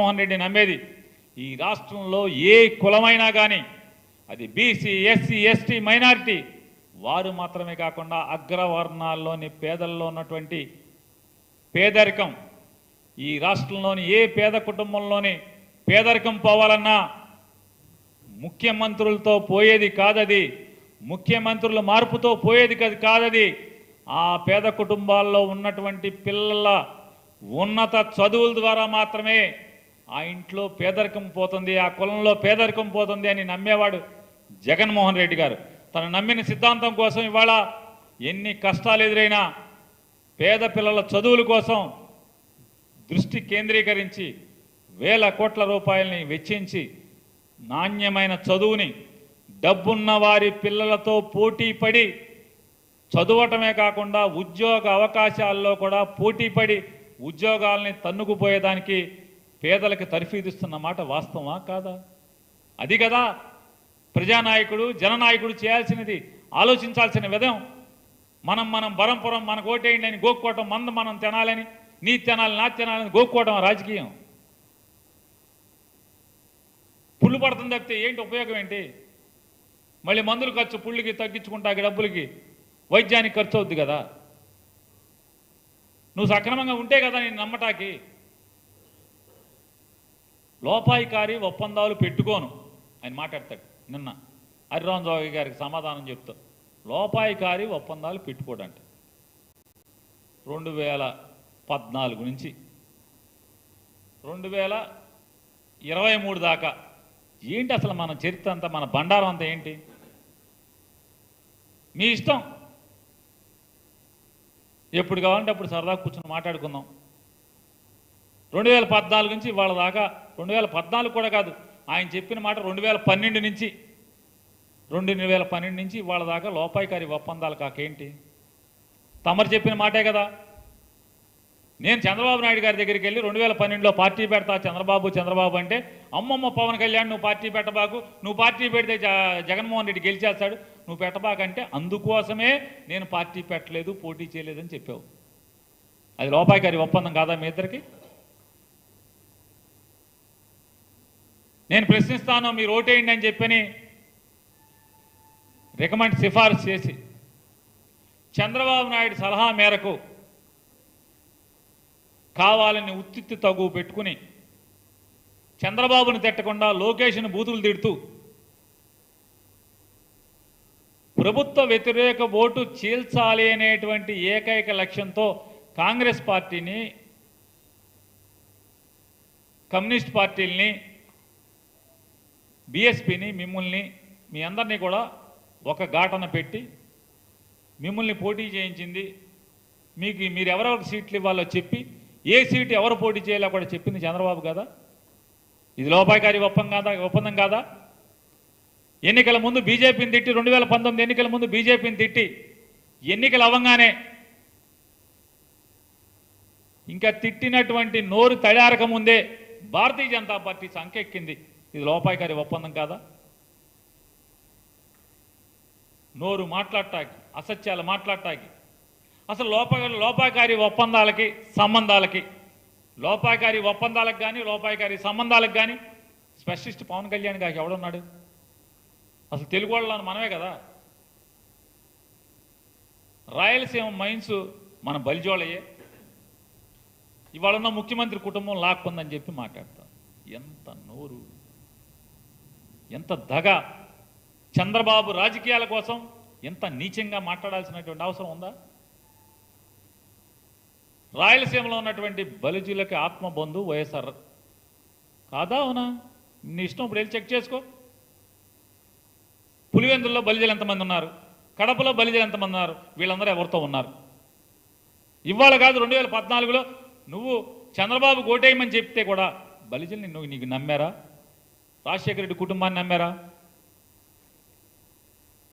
మోహన్ రెడ్డి నమ్మేది ఈ రాష్ట్రంలో ఏ కులమైనా కానీ అది బీసీ, ఎస్సీ, ఎస్టీ, మైనారిటీ వారు మాత్రమే కాకుండా అగ్రవర్ణాల్లోని పేదల్లో ఉన్నటువంటి పేదరికం, ఈ రాష్ట్రంలోని ఏ పేద కుటుంబంలోని పేదరికం పోవాలన్నా ముఖ్యమంత్రులతో పోయేది కాదది, ముఖ్యమంత్రుల మార్పుతో పోయేది కాదది. ఆ పేద కుటుంబాల్లో ఉన్నటువంటి పిల్లల ఉన్నత చదువుల ద్వారా మాత్రమే ఆ ఇంట్లో పేదరికం పోతుంది, ఆ కులంలో పేదరికం పోతుంది అని నమ్మేవాడు జగన్మోహన్ రెడ్డి గారు. తను నమ్మిన సిద్ధాంతం కోసం ఇవాళ ఎన్ని కష్టాలు ఎదురైనా పేద పిల్లల చదువుల కోసం దృష్టి కేంద్రీకరించి వేల కోట్ల రూపాయలని వెచ్చించి నాణ్యమైన చదువుని డబ్బున్న వారి పిల్లలతో పోటీ పడి చదవటమే కాకుండా ఉద్యోగ అవకాశాల్లో కూడా పోటీపడి ఉద్యోగాల్ని తన్నుకుపోయేదానికి పేదలకు తర్ఫీదిస్తున్న మాట వాస్తవమా కాదా? అది కదా ప్రజానాయకుడు, జననాయకుడు చేయాల్సినది, ఆలోచించాల్సిన విధం. మనం బరంపురం మనకు ఓటేయండి అని గోక్కోవటం, మనం తినాలని, నీ తినాలి నా తినాలని గోక్కోవటం రాజకీయం. పుళ్ళు పడుతుంది తప్పితే ఏంటి ఉపయోగం ఏంటి? మళ్ళీ మందులు ఖర్చు పుళ్ళుకి తగ్గించుకుంటా డబ్బులకి వైద్యానికి ఖర్చు అవుద్ది కదా. నువ్వు సక్రమంగా ఉంటే కదా నేను నమ్మటానికి. లోపాయికారి ఒప్పందాలు పెట్టుకోను ఆయన మాట్లాడతాడు. నిన్న హరిరామ్ జోగి గారికి సమాధానం చెప్తా, లోపాయికారి ఒప్పందాలు పెట్టుకోడంట 2014 నుంచి 2023 దాకా ఏంటి అసలు మన చరిత్ర అంతా, మన బండారం అంతా ఏంటి? మీ ఇష్టం, ఎప్పుడు కావాలంటే అప్పుడు సరదా కూర్చొని మాట్లాడుకుందాం. 2014 నుంచి వాళ్ళ దాకా, 2014 కూడా కాదు, ఆయన చెప్పిన మాట 2012 నుంచి వాళ్ళ దాకా లోపాయికారి ఒప్పందాలు కాకేంటి? తమరు చెప్పిన మాటే కదా. నేను చంద్రబాబు నాయుడు గారి దగ్గరికి వెళ్ళి 2012లో పార్టీ పెడతా చంద్రబాబు అంటే, అమ్మమ్మ పవన్ కళ్యాణ్ నువ్వు పార్టీ పెట్టబాకు, నువ్వు పార్టీ పెడితే జగన్మోహన్ రెడ్డి గెలిచేస్తాడు, నువ్వు పెట్టబాకంటే అందుకోసమే నేను పార్టీ పెట్టలేదు, పోటీ చేయలేదని చెప్పావు. అది లోపాయికారి ఒప్పందం కాదా మీ ఇద్దరికి? నేను ప్రశ్నిస్తాను, మీరు ఓటేయండి అని చెప్పని సిఫారసు చేసి చంద్రబాబు నాయుడు సలహా మేరకు కావాలని ఉత్తిత్తి తగువ పెట్టుకుని చంద్రబాబును తిట్టకుండా లోకేష్ను బూతులు తిడుతూ ప్రభుత్వ వ్యతిరేక ఓటు చీల్చాలి అనేటువంటి ఏకైక లక్ష్యంతో కాంగ్రెస్ పార్టీని, కమ్యూనిస్ట్ పార్టీల్ని, బీఎస్పీని, మిమ్మల్ని మీ అందరినీ కూడా ఒక ఘాటన పెట్టి మిమ్మల్ని పోటీ చేయించింది. మీరు ఎవరెవరికి సీట్లు ఇవ్వాలో చెప్పి ఏ సీటు ఎవరు పోటీ చేయాలో కూడా చెప్పింది చంద్రబాబు కదా. ఇది లోపాయికారి ఒప్పందం కాదా? ఎన్నికల ముందు బీజేపీని తిట్టి, 2019 ఎన్నికల ముందు బీజేపీని తిట్టి ఎన్నికలు అవ్వగానే ఇంకా తిట్టినటువంటి నోరు తడారక ముందే భారతీయ జనతా పార్టీ సంకెక్కింది. ఇది లోపాయికారి ఒప్పందం కాదా? నోరు మాట్లాడటానికి, అసత్యాలు మాట్లాడటానికి, అసలు లోపాయికారి ఒప్పందాలకి సంబంధాలకి, లోపాయికారి ఒప్పందాలకు కానీ లోపాయికారి సంబంధాలకు కానీ స్పెషలిస్ట్ పవన్ కళ్యాణ్ గారికి ఎవడున్నాడు? అసలు తెలుగు వాళ్ళని మనమే కదా. రాయలసీమ మైన్స్ మన బలిజోళయ్యే, ఇవాళ ఉన్న ముఖ్యమంత్రి కుటుంబం లాక్కుందని చెప్పి మాట్లాడతాం. ఎంత నోరు, ఎంత దగ! చంద్రబాబు రాజకీయాల కోసం ఎంత నీచంగా మాట్లాడాల్సినటువంటి అవసరం ఉందా? రాయలసీమలో ఉన్నటువంటి బలిజీలకి ఆత్మబంధు వైఎస్ఆర్ కాదా? అవునా? నీ ఇష్టం, ఇప్పుడు వెళ్ళి చెక్ చేసుకో. పులివెందుల్లో బలిజీలు ఎంతమంది ఉన్నారు, కడపలో బలిజీలు ఎంతమంది ఉన్నారు, వీళ్ళందరూ ఎవరితో ఉన్నారు? ఇవాళ కాదు, 2014లో నువ్వు చంద్రబాబు ఓటేయమని చెప్తే కూడా బలిజీలు నీకు నమ్మారా? రాజశేఖర రెడ్డి కుటుంబాన్ని నమ్మారా?